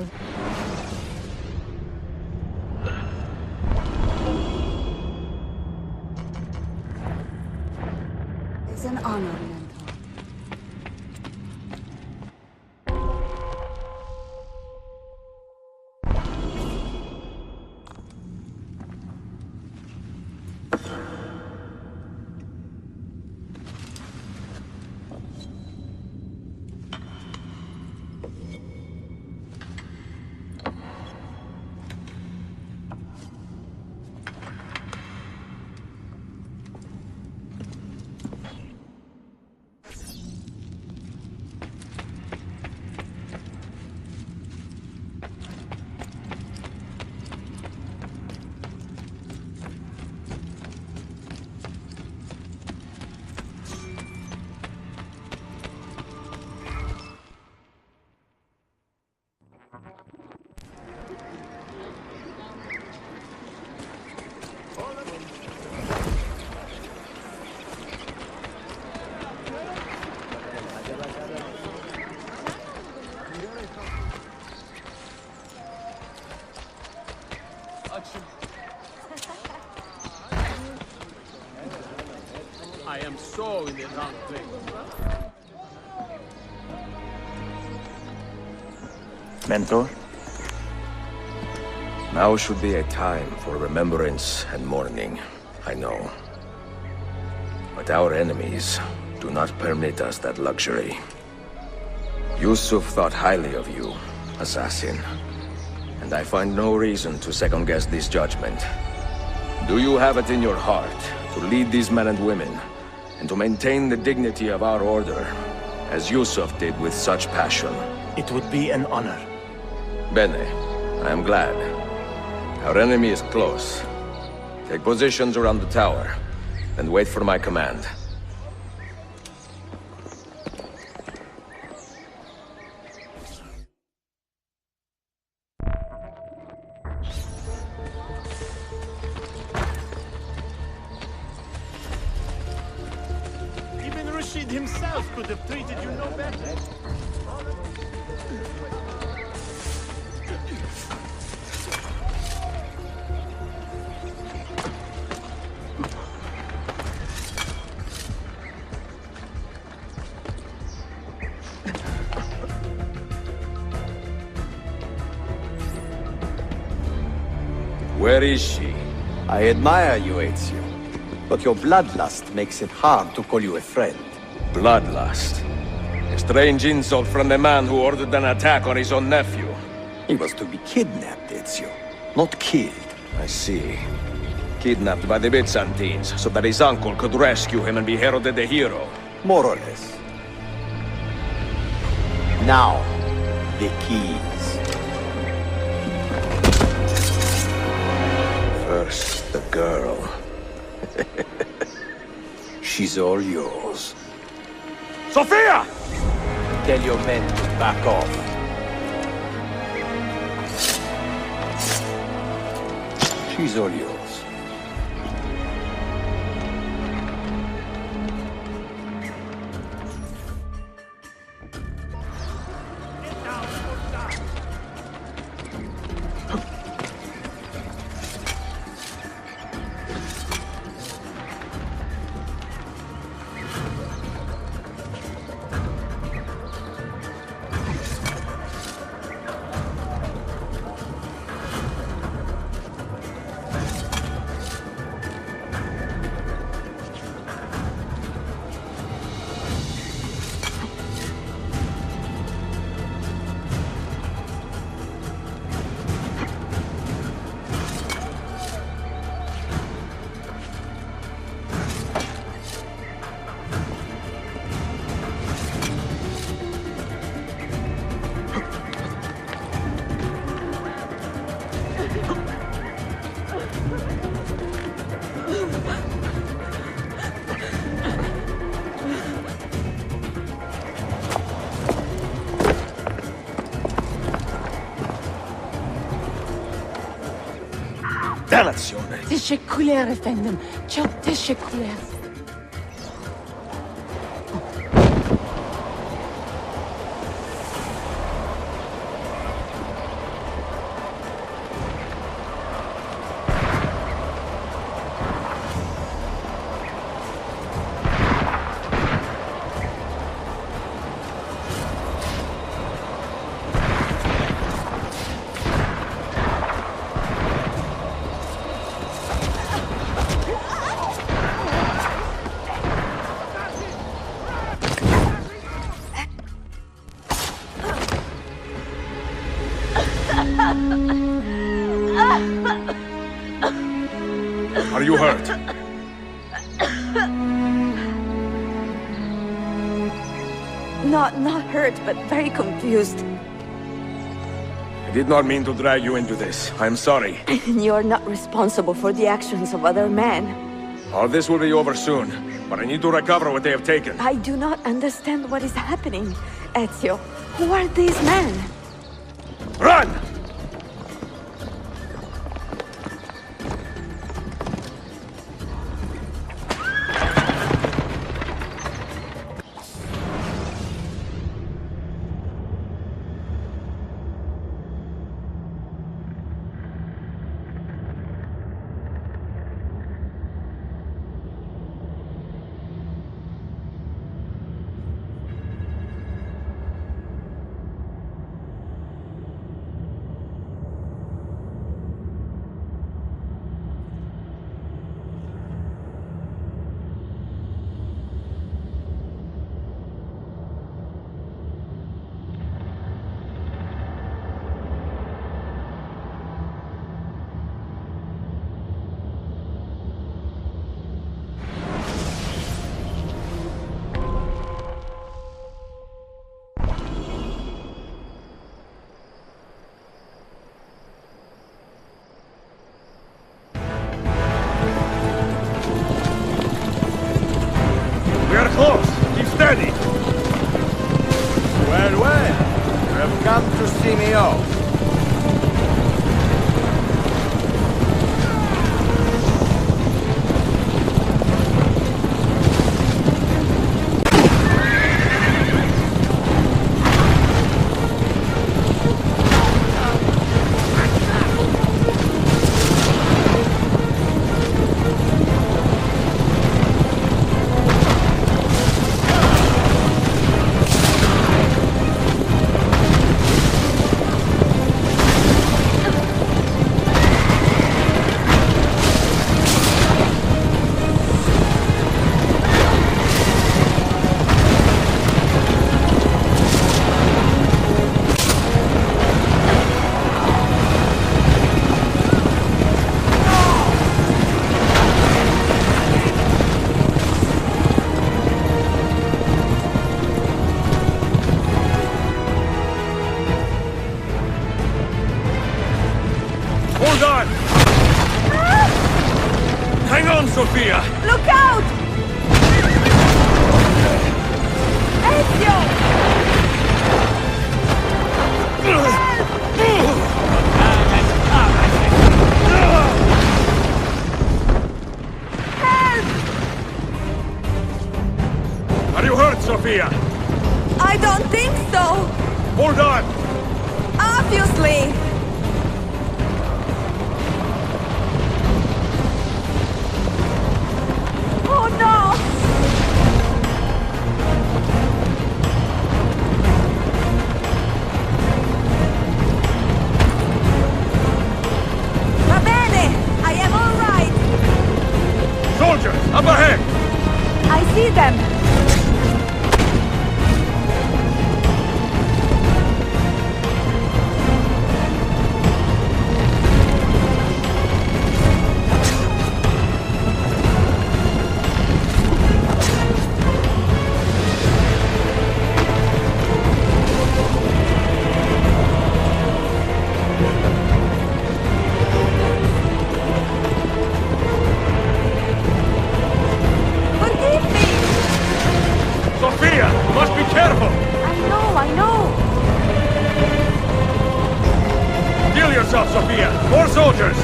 our... It's an honor, Mentor. I am so in the wrong place. Mentor? Now should be a time for remembrance and mourning, I know. But our enemies do not permit us that luxury. Yusuf thought highly of you, assassin. And I find no reason to second-guess this judgment. Do you have it in your heart to lead these men and women, and to maintain the dignity of our order, as Yusuf did with such passion? It would be an honor. Bene, I am glad. Our enemy is close. Take positions around the tower, and wait for my command. Even Rashid himself could have treated you no better. Where is she? I admire you, Ezio. But your bloodlust makes it hard to call you a friend. Bloodlust. A strange insult from the man who ordered an attack on his own nephew. He was to be kidnapped, Ezio, not killed. I see. Kidnapped by the Byzantines, so that his uncle could rescue him and be heralded a hero. More or less. Now, the keys. First, the girl. She's all yours. Sophia! Tell your men to back off. She's all yours. Dannazione! Teşekkürler efendim. Çok teşekkürler. Are you hurt? Not hurt, but very confused. I did not mean to drag you into this. I'm sorry. You're not responsible for the actions of other men. All this will be over soon, but I need to recover what they have taken. I do not understand what is happening. Ezio, who are these men? Run! We are close. Keep steady. Well, well. You have come to see me off. Hold on! Hang on, Sophia! Look out! Ezio! Are you hurt, Sophia? I don't think so! Hold on! Obviously! Oh no! Va bene! I am all right! Soldiers, up ahead! I see them! Forgive me! Sophia, you must be careful! I know! Heal yourself, Sophia! More soldiers!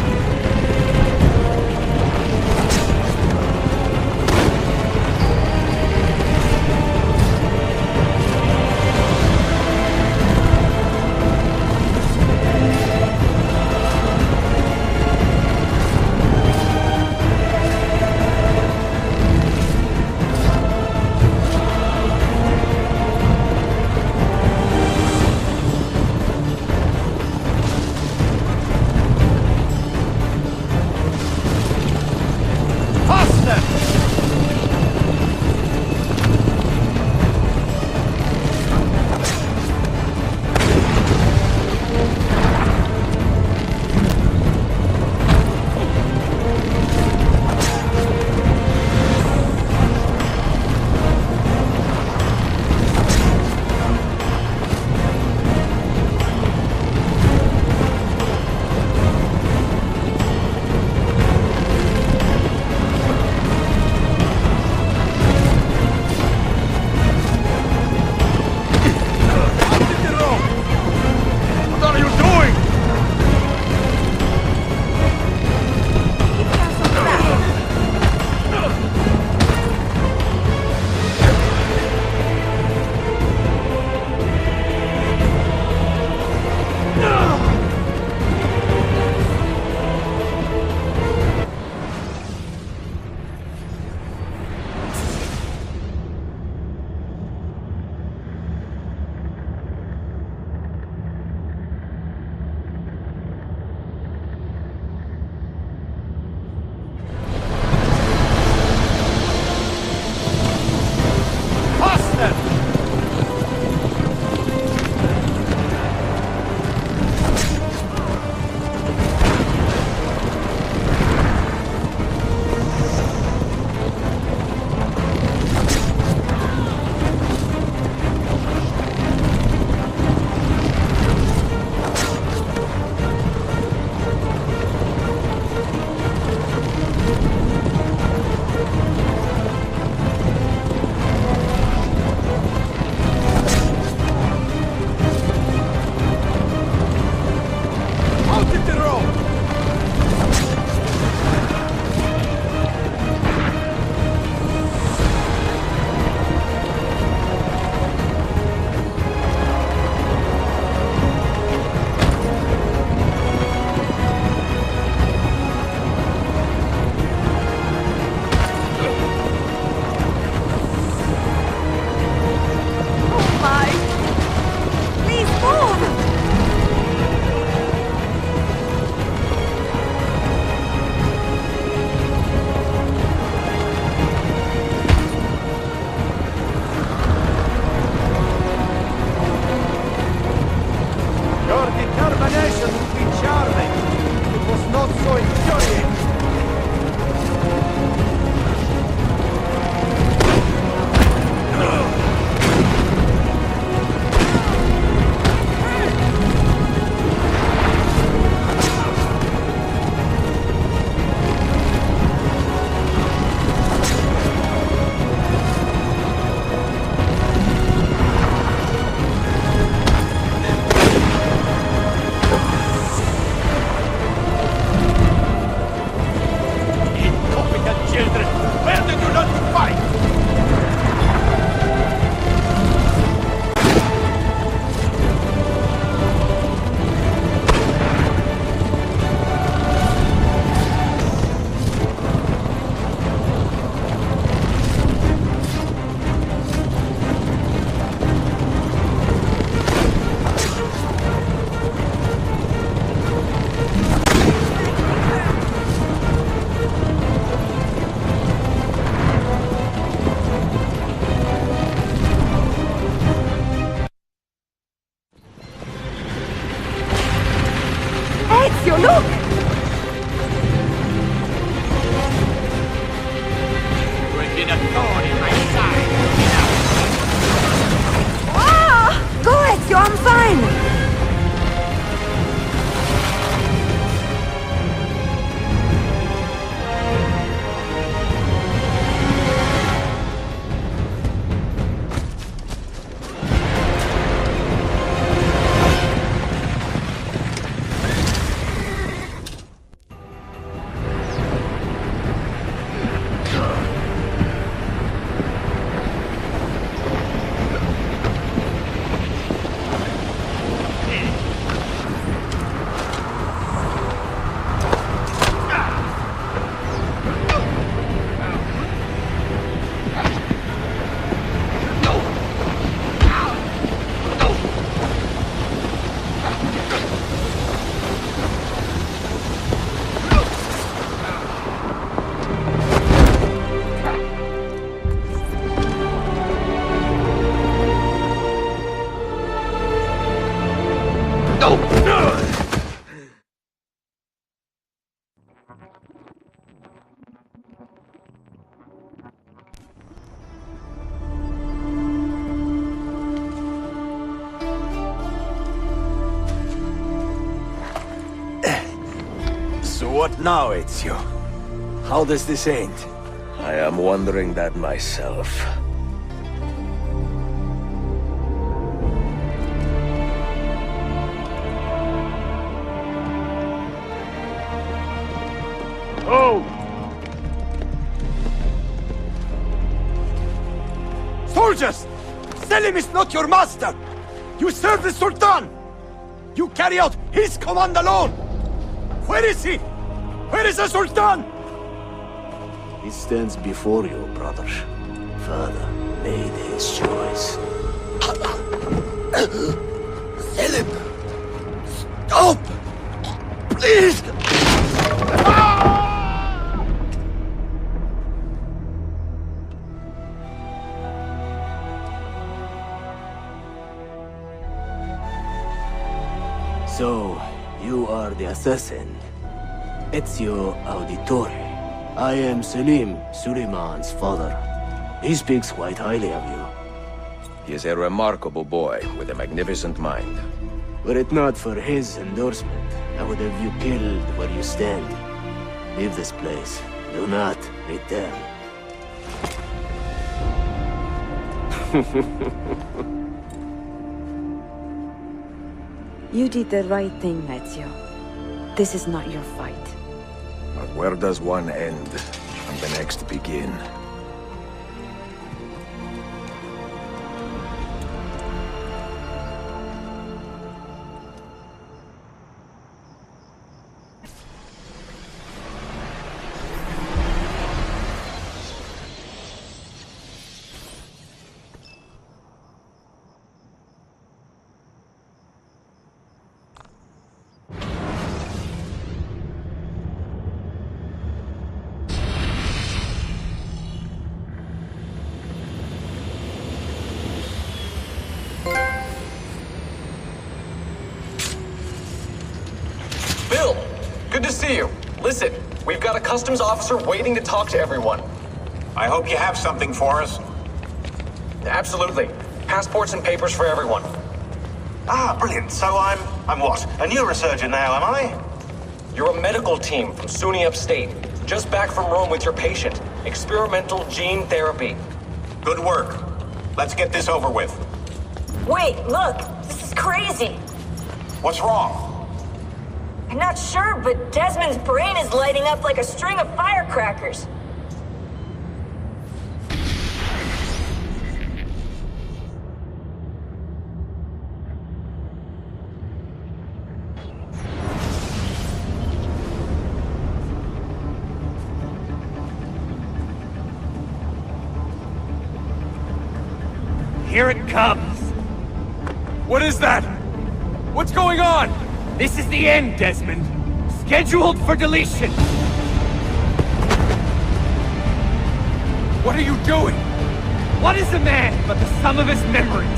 Look! Will be the thorn in my side. Ah! Go, Ezio, I'm fine! So what now, Ezio? How does this end? I am wondering that myself. Oh! Soldiers! Selim is not your master! You serve the Sultan! You carry out his command alone! Where is he? Where is the Sultan? He stands before you, brother. Father made his choice. Selim! Stop! Please! So, you are the assassin. Ezio Auditore. I am Selim, Suleiman's father. He speaks quite highly of you. He is a remarkable boy with a magnificent mind. Were it not for his endorsement, I would have you killed where you stand. Leave this place. Do not return. You did the right thing, Ezio. This is not your fight. But where does one end and the next begin? Bill, good to see you. Listen, we've got a customs officer waiting to talk to everyone. I hope you have something for us. Absolutely. Passports and papers for everyone. Ah, brilliant. So I'm what? A neurosurgeon now, am I? You're a medical team from SUNY Upstate. Just back from Rome with your patient. Experimental gene therapy. Good work. Let's get this over with. Wait, look! This is crazy! What's wrong? I'm not sure, but Desmond's brain is lighting up like a string of firecrackers. Here it comes! What is that? What's going on? This is the end, Desmond. Scheduled for deletion. What are you doing? What is a man but the sum of his memories?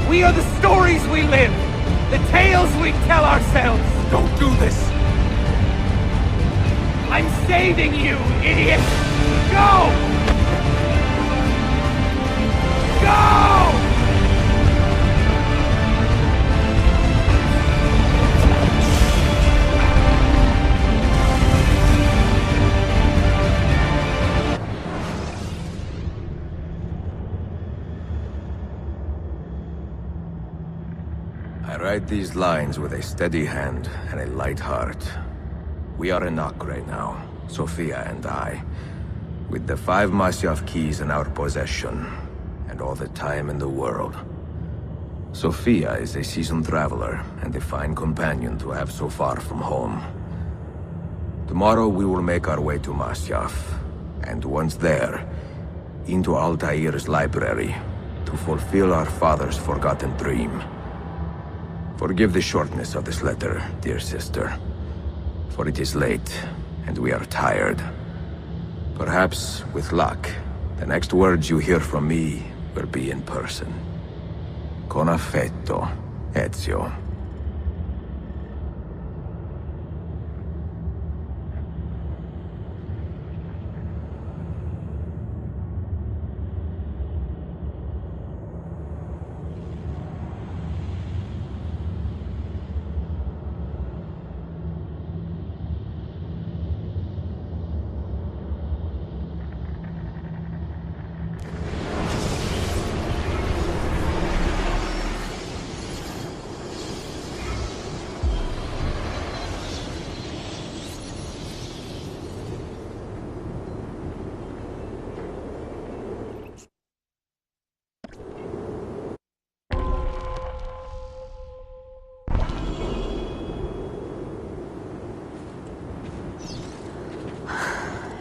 We are the stories we live, the tales we tell ourselves. Don't do this. I'm saving you, idiot! Go! Go! I write these lines with a steady hand and a light heart. We are in Acre now, Sophia and I, with the 5 Masyaf keys in our possession, and all the time in the world. Sophia is a seasoned traveler, and a fine companion to have so far from home. Tomorrow we will make our way to Masyaf, and once there, into Altair's library, to fulfill our father's forgotten dream. Forgive the shortness of this letter, dear sister. For it is late, and we are tired. Perhaps, with luck, the next words you hear from me will be in person. Con affetto, Ezio.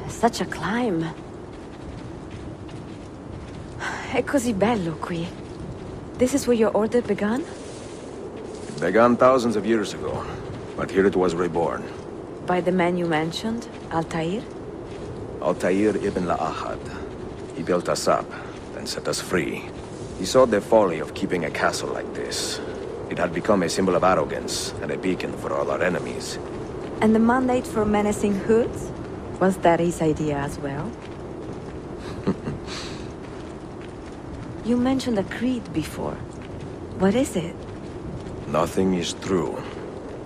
Such a climb. È così bello qui. This is where your order began? It began thousands of years ago, but here it was reborn. By the man you mentioned, Altair? Altair ibn La'ahad. He built us up, and set us free. He saw the folly of keeping a castle like this. It had become a symbol of arrogance, and a beacon for all our enemies. And the mandate for menacing hoods? Was that his idea as well? You mentioned a creed before. What is it? Nothing is true.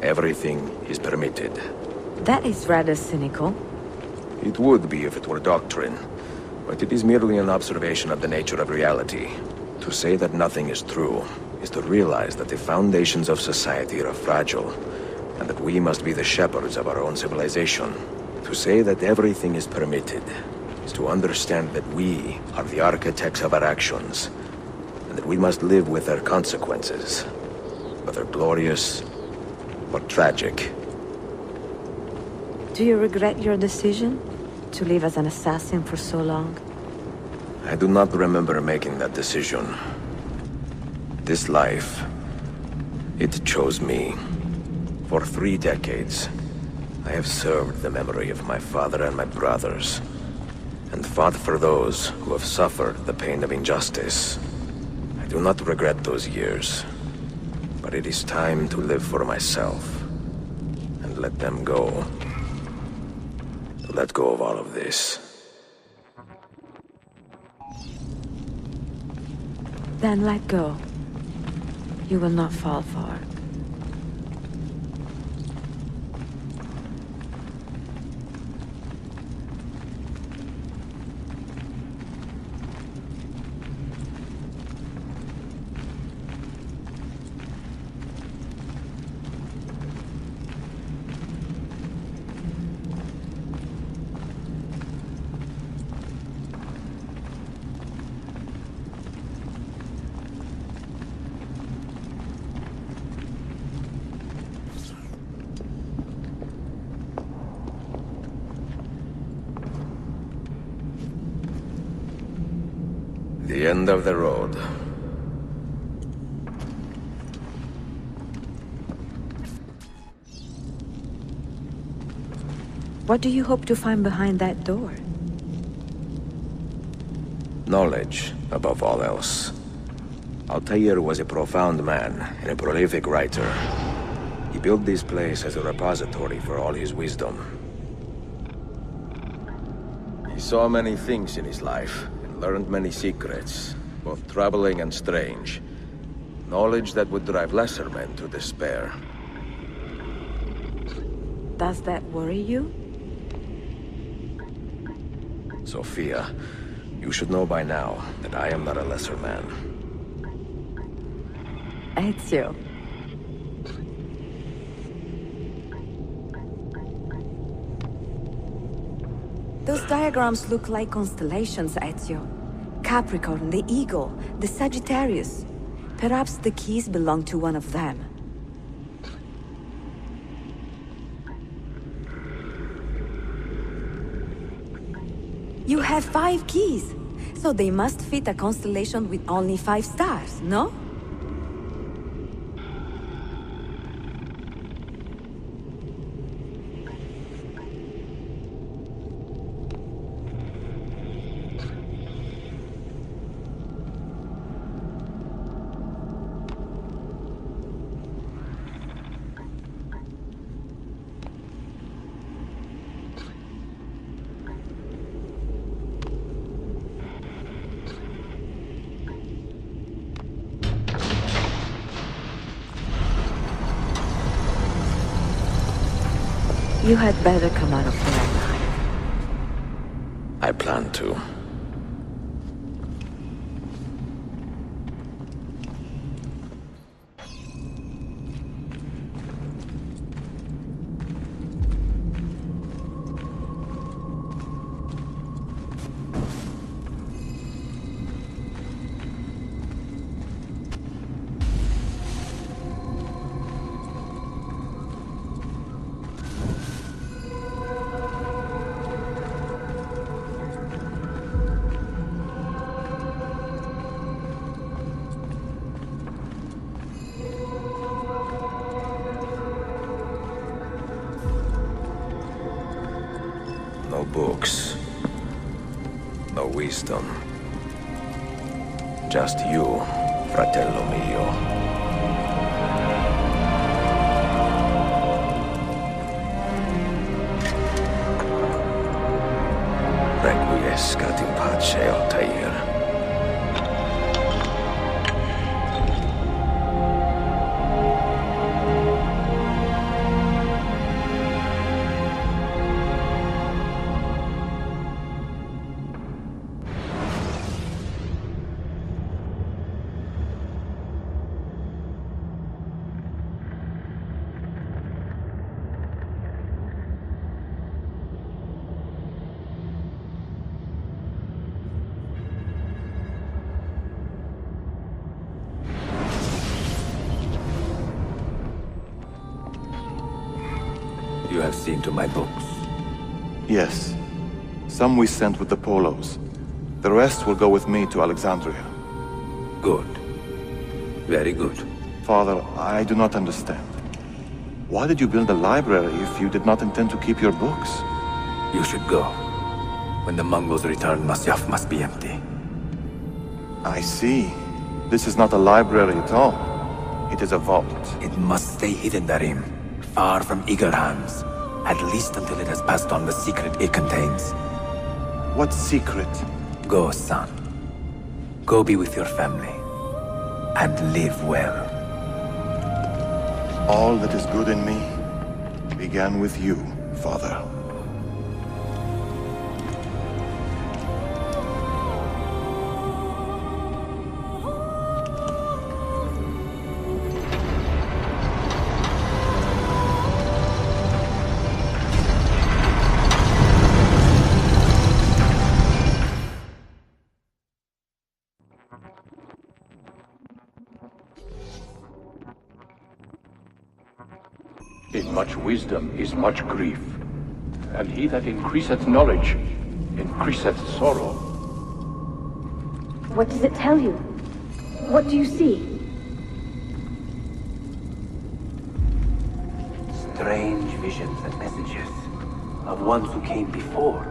Everything is permitted. That is rather cynical. It would be if it were doctrine, but it is merely an observation of the nature of reality. To say that nothing is true is to realize that the foundations of society are fragile, and that we must be the shepherds of our own civilization. To say that everything is permitted is to understand that we are the architects of our actions, and that we must live with their consequences, whether glorious or tragic. Do you regret your decision to live as an assassin for so long? I do not remember making that decision. This life, it chose me. For 3 decades, I have served the memory of my father and my brothers, and fought for those who have suffered the pain of injustice. I do not regret those years, but it is time to live for myself, and let them go. To let go of all of this. Then let go. You will not fall far. The end of the road. What do you hope to find behind that door? Knowledge, above all else. Altair was a profound man and a prolific writer. He built this place as a repository for all his wisdom. He saw many things in his life, and learned many secrets, both troubling and strange. Knowledge that would drive lesser men to despair. Does that worry you? Sophia, you should know by now that I am not a lesser man. Ezio. Those diagrams look like constellations, Ezio. Capricorn, the Eagle, the Sagittarius. Perhaps the keys belong to one of them. You have 5 keys, so they must fit a constellation with only 5 stars, no? You had better come out of here alive. I plan to. No books. No wisdom. Just you, fratello mio. Requiescat in pace, Altair. You have seen to my books? Yes. Some we sent with the Polos. The rest will go with me to Alexandria. Good. Very good. Father, I do not understand. Why did you build a library if you did not intend to keep your books? You should go. When the Mongols return, Masyaf must be empty. I see. This is not a library at all. It is a vault. It must stay hidden, Darim. Far from eager hands. At least until it has passed on the secret it contains. What secret? Go, son. Go be with your family. And live well. All that is good in me began with you, Father. In much wisdom is much grief, and he that increaseth knowledge increaseth sorrow. What does it tell you? What do you see? Strange visions and messages of ones who came before,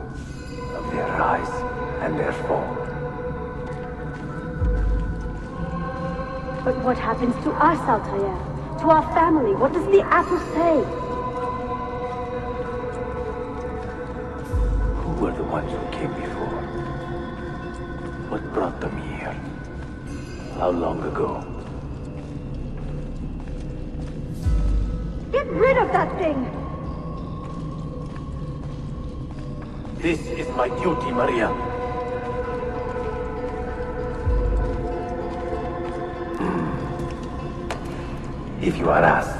of their rise and their fall. But what happens to us, Altair? To our family? What does the apple say? Who were the ones who came before. What brought them here? How long ago? Get rid of that thing! This is my duty, Maria. If you are asked,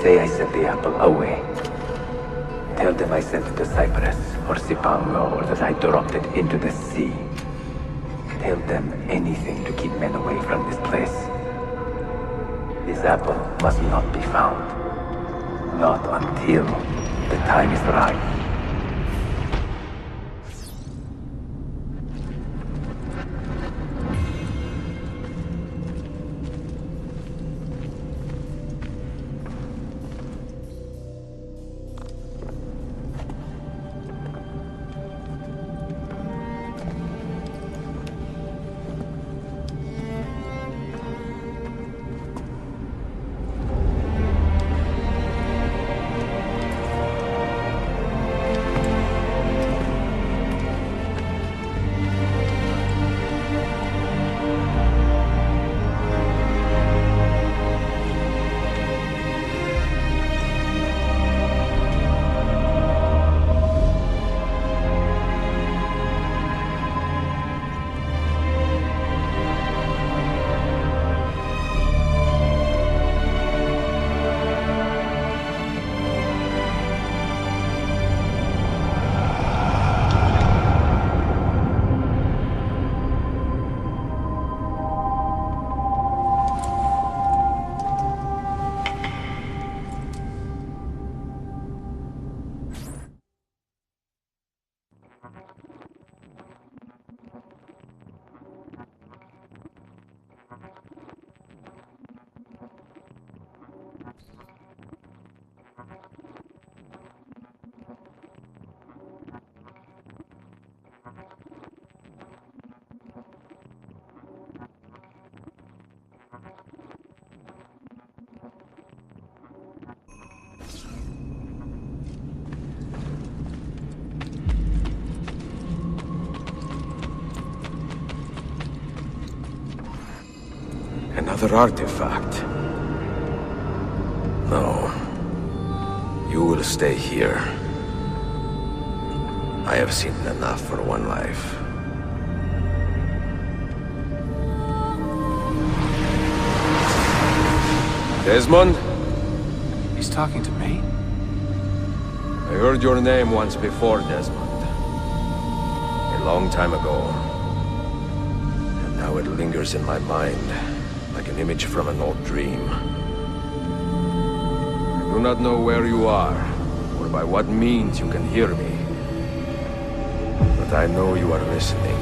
say I sent the apple away. Tell them I sent it to Cyprus or Cipango, or that I dropped it into the sea. Tell them anything to keep men away from this place. This apple must not be found. Not until the time is right. Another artifact. No. You will stay here. I have seen enough for one life. Desmond? He's talking to me? I heard your name once before, Desmond. A long time ago. And now it lingers in my mind, like an image from an old dream. I do not know where you are, or by what means you can hear me. But I know you are listening.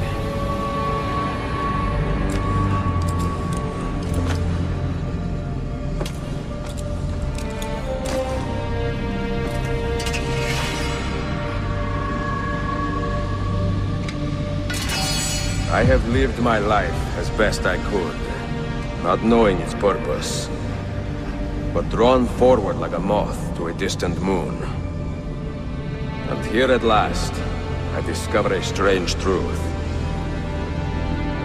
I have lived my life as best I could, not knowing its purpose, but drawn forward like a moth to a distant moon. And here at last, I discover a strange truth.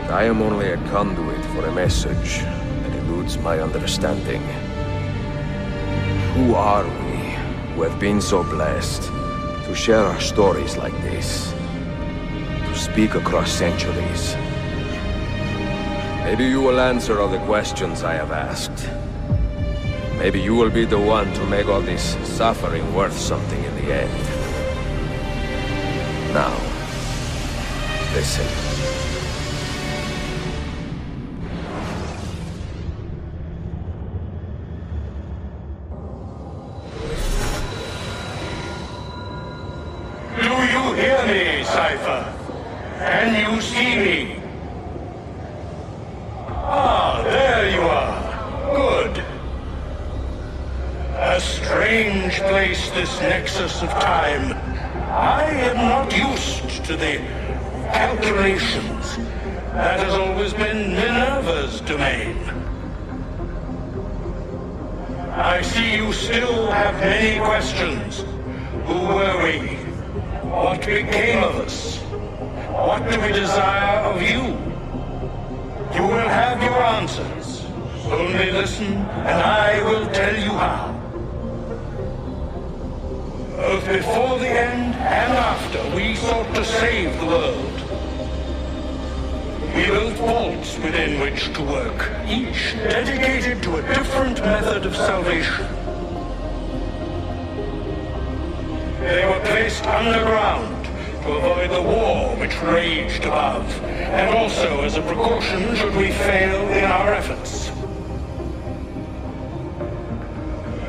That I am only a conduit for a message that eludes my understanding. Who are we, who have been so blessed, to share our stories like this? To speak across centuries. Maybe you will answer all the questions I have asked. Maybe you will be the one to make all this suffering worth something in the end. Now, listen. Do you hear me, Cypher? Can you see me? Ah, there you are. Good. A strange place, this nexus of time. I am not used to the calculations. That has always been Minerva's domain. I see you still have many questions. Who were we? What became of us? What do we desire of you? You will have your answers. Only listen, and I will tell you how. Both before the end and after, we sought to save the world. We built vaults within which to work, each dedicated to a different method of salvation. They were placed underground to avoid the war which raged above, and also as a precaution should we fail in our efforts.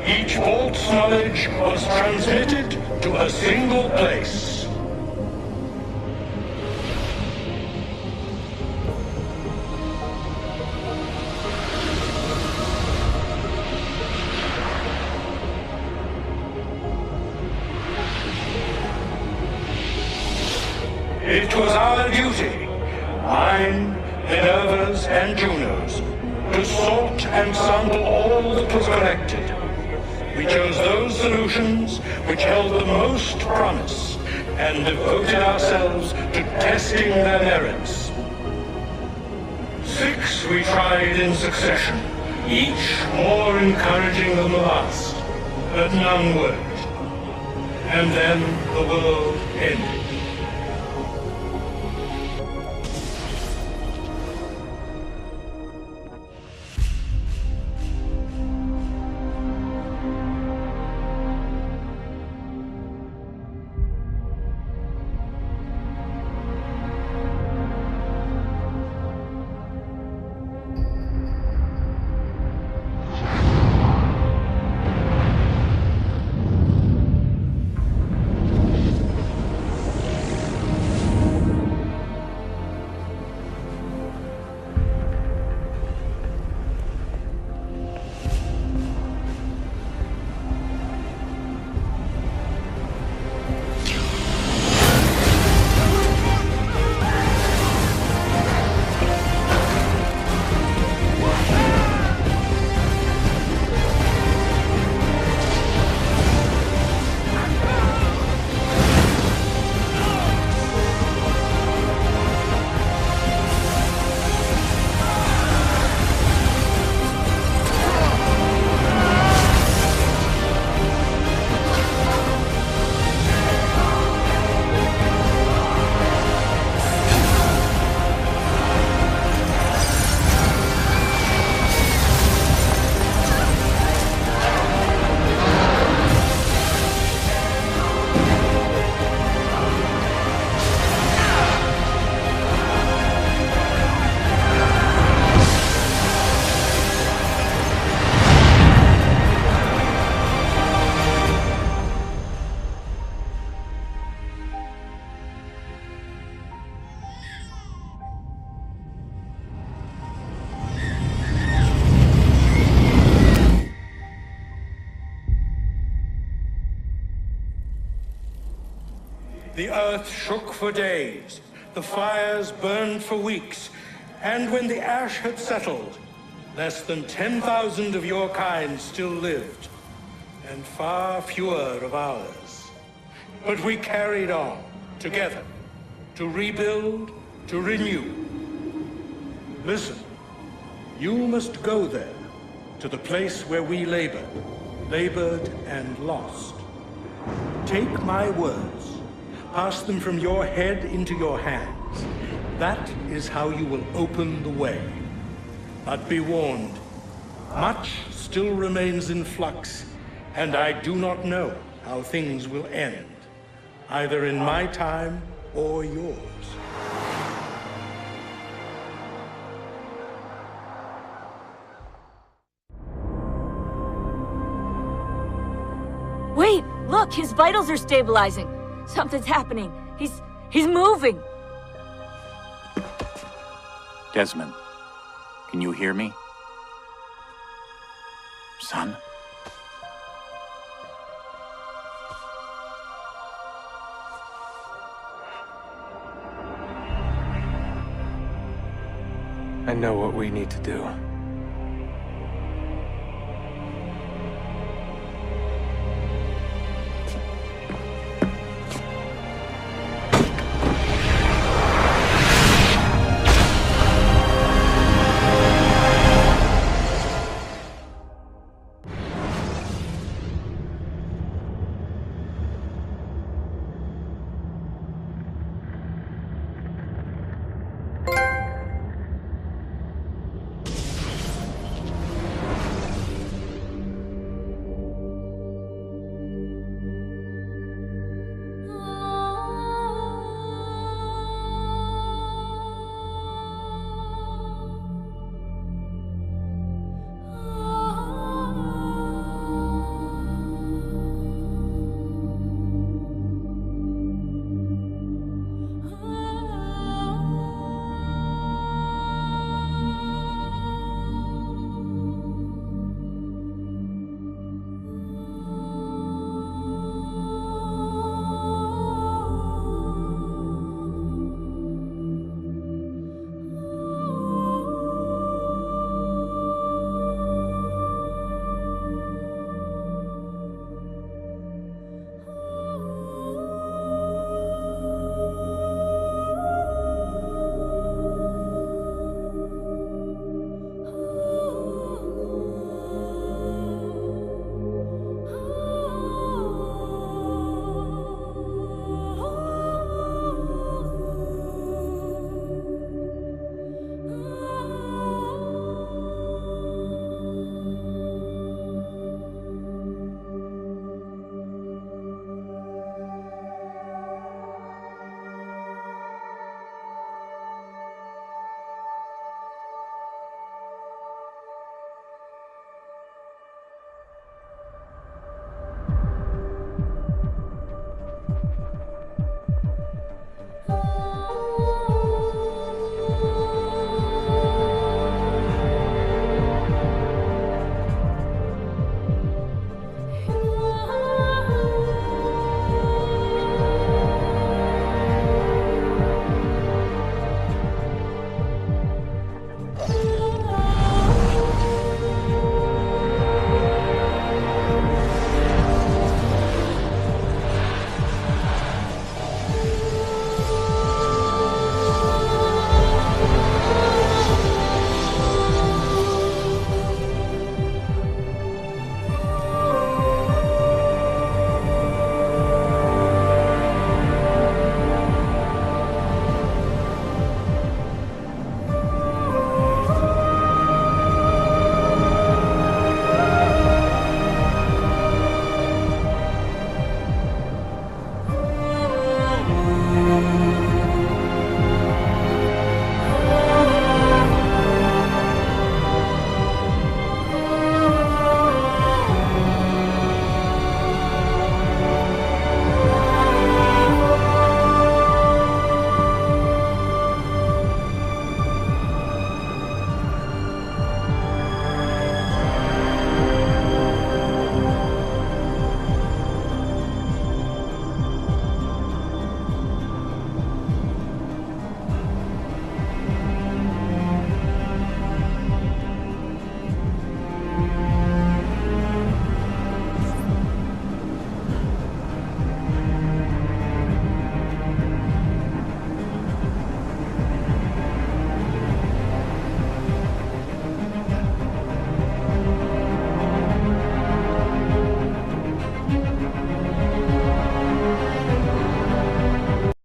Each vault's knowledge was transmitted to a single place. It was our duty, mine, Minerva's, and Juno's, to sort and sample all that was collected. We chose those solutions which held the most promise, and devoted ourselves to testing their merits. 6 we tried in succession, each more encouraging than the last, but none worked. And then the world ended. The earth shook for days, the fires burned for weeks, and when the ash had settled, less than 10,000 of your kind still lived, and far fewer of ours. But we carried on, together, to rebuild, to renew. Listen, you must go there, to the place where we labored and lost. Take my words. Pass them from your head into your hands. That is how you will open the way. But be warned, much still remains in flux, and I do not know how things will end, either in my time or yours. Wait, look, his vitals are stabilizing. Something's happening. He's moving. Desmond, can you hear me? Son? I know what we need to do.